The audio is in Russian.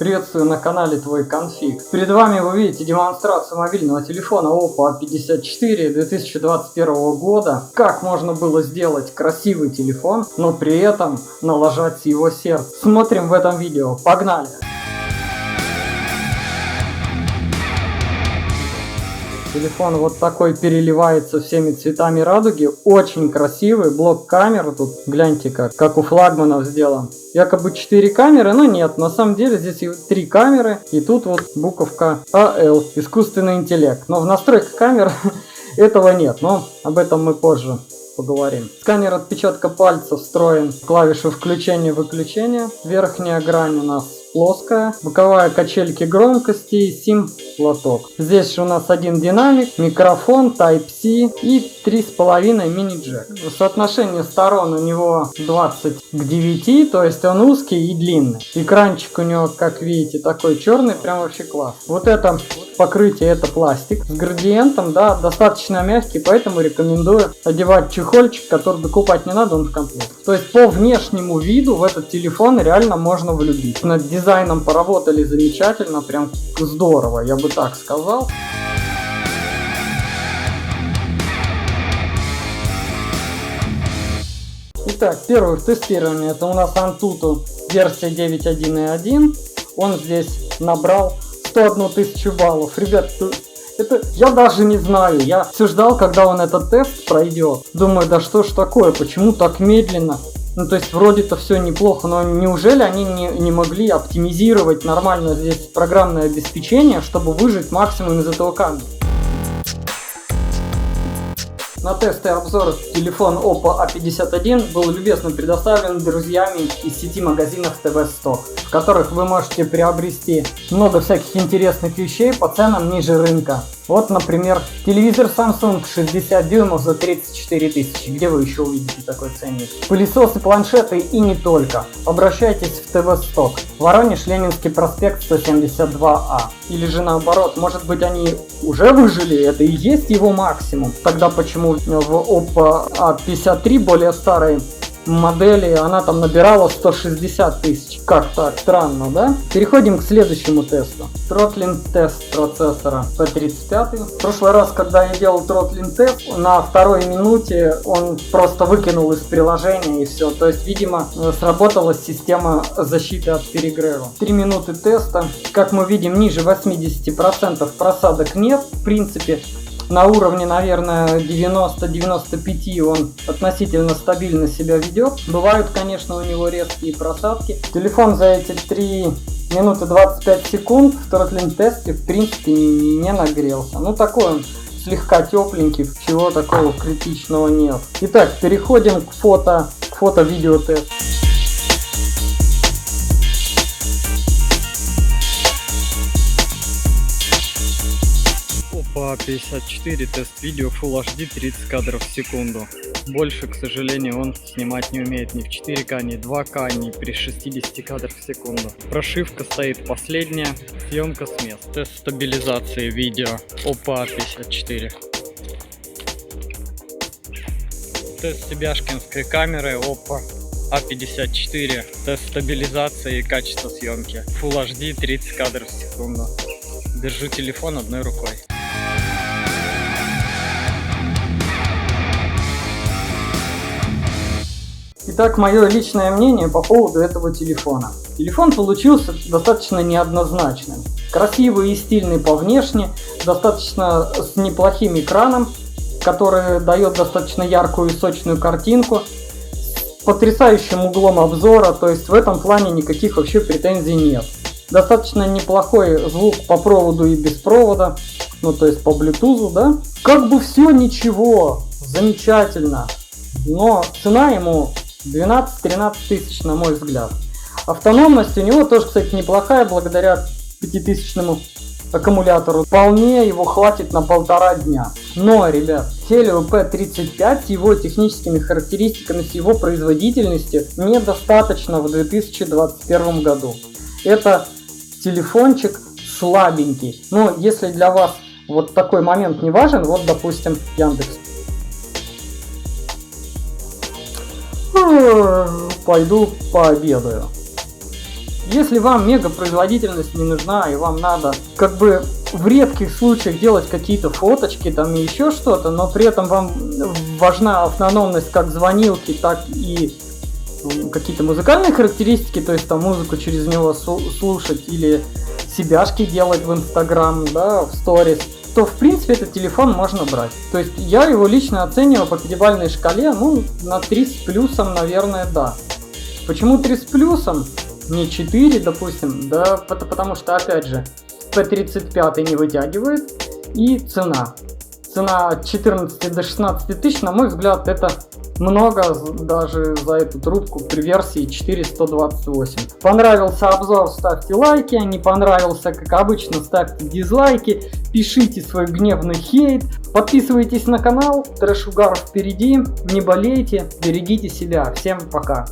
Приветствую на канале Твой Конфиг. Перед вами вы видите демонстрацию мобильного телефона Oppo A54 2021 года. Как можно было сделать красивый телефон, но при этом налажать его сердце. Смотрим в этом видео. Погнали! Телефон вот такой переливается всеми цветами радуги. Очень красивый. Блок камер тут, гляньте как у флагманов сделан. Якобы 4 камеры, но нет. На самом деле здесь 3 камеры. И тут вот буковка AL. Искусственный интеллект. Но в настройках камер этого нет. Но об этом мы позже поговорим. Сканер отпечатка пальца встроен в клавишу включения-выключения. Верхняя грань у нас плоская, боковая качельки громкости и сим-лоток. Здесь же у нас один динамик, микрофон, Type-C и 3,5 мини-джек. Соотношение сторон у него 20 к 9, то есть он узкий и длинный. Экранчик у него, как видите, такой черный, прям вообще класс. Вот это покрытие, это пластик с градиентом, да, достаточно мягкий, поэтому рекомендую одевать чехольчик, который докупать не надо, он в комплекте. То есть по внешнему виду в этот телефон реально можно влюбиться. Над дизайном поработали замечательно, прям здорово, я бы так сказал. Итак, первое в тестировании это у нас Antutu версия 9.1.1. Он здесь набрал 101 тысячу баллов. Ребят, это я даже не знаю. Я все ждал, когда он этот тест пройдет. Думаю, да что ж такое, почему так медленно? Ну, то есть, вроде-то все неплохо, но неужели они не могли оптимизировать нормально здесь программное обеспечение, чтобы выжать максимум из этого камня? На тест и обзор телефон Oppo A51 был любезно предоставлен друзьями из сети магазинов ТВ Stock, в которых вы можете приобрести много всяких интересных вещей по ценам ниже рынка. Вот, например, телевизор Samsung 60 дюймов за 34 тысячи. Где вы еще увидите такой ценник? Пылесосы, планшеты и не только. Обращайтесь в ТВ Stock. Воронеж, Ленинский проспект 172А. Или же наоборот, может быть они уже выжили, это и есть его максимум. Тогда почему в Oppo A53 более старой модели она там набирала 160 тысяч? Как так? Странно, да? Переходим к следующему тесту. Тротлинг тест процессора P35. В прошлый раз, когда я делал тротлинг тест, на второй минуте он просто выкинул из приложения и все. То есть, видимо, сработала система защиты от перегрева. 3 минуты теста. Как мы видим, ниже 80% просадок нет. В принципе, на уровне, наверное, 90-95 он относительно стабильно себя ведет. Бывают, конечно, у него резкие просадки. Телефон за эти 3 минуты 25 секунд в тротлинг тесте, в принципе, не нагрелся. Ну, такой он слегка тепленький, чего такого критичного нет. Итак, переходим к фото-видео-тесту. Oppo A54 тест видео Full HD 30 кадров в секунду. Больше, к сожалению, он снимать не умеет ни в 4К, ни 2К, ни при 60 кадрах в секунду. Прошивка стоит последняя, съемка с места. Тест стабилизации видео Oppo A54. Тест себяшкинской камеры Oppo A54. Тест стабилизации и качества съемки. Full HD 30 кадров в секунду. Держу телефон одной рукой. Итак, мое личное мнение по поводу этого телефона. Телефон получился достаточно неоднозначным. Красивый и стильный по внешне, достаточно с неплохим экраном, который дает достаточно яркую и сочную картинку, с потрясающим углом обзора, то есть в этом плане никаких вообще претензий нет. Достаточно неплохой звук по проводу и без провода, ну то есть по Bluetooth, да. Как бы все ничего, замечательно, но цена ему 12-13 тысяч, на мой взгляд. Автономность у него тоже, кстати, неплохая, благодаря 5000-му аккумулятору. Вполне его хватит на 1,5 дня. Но, ребят, Helio P35 с его техническими характеристиками, с его производительностью недостаточно в 2021 году. Это телефончик слабенький. Но если для вас вот такой момент не важен, вот, допустим, Яндекс. Пойду пообедаю. Если вам мегапроизводительность не нужна и вам надо как бы в редких случаях делать какие-то фоточки там и еще что-то, но при этом вам важна автономность как звонилки, так и какие-то музыкальные характеристики, то есть там музыку через него слушать или себяшки делать в Инстаграм, да, в сторис, то в принципе этот телефон можно брать. То есть я его лично оцениваю по пятибалльной шкале, ну, на 3 с плюсом, наверное, да. Почему 3 с плюсом? Не 4, допустим, да, потому что, опять же, P35 не вытягивает, и цена. Цена от 14 до 16 тысяч, на мой взгляд, это много даже за эту трубку при версии 4.128. Понравился обзор, ставьте лайки, не понравился, как обычно, ставьте дизлайки, пишите свой гневный хейт, подписывайтесь на канал, трэш угар впереди, не болейте, берегите себя, всем пока.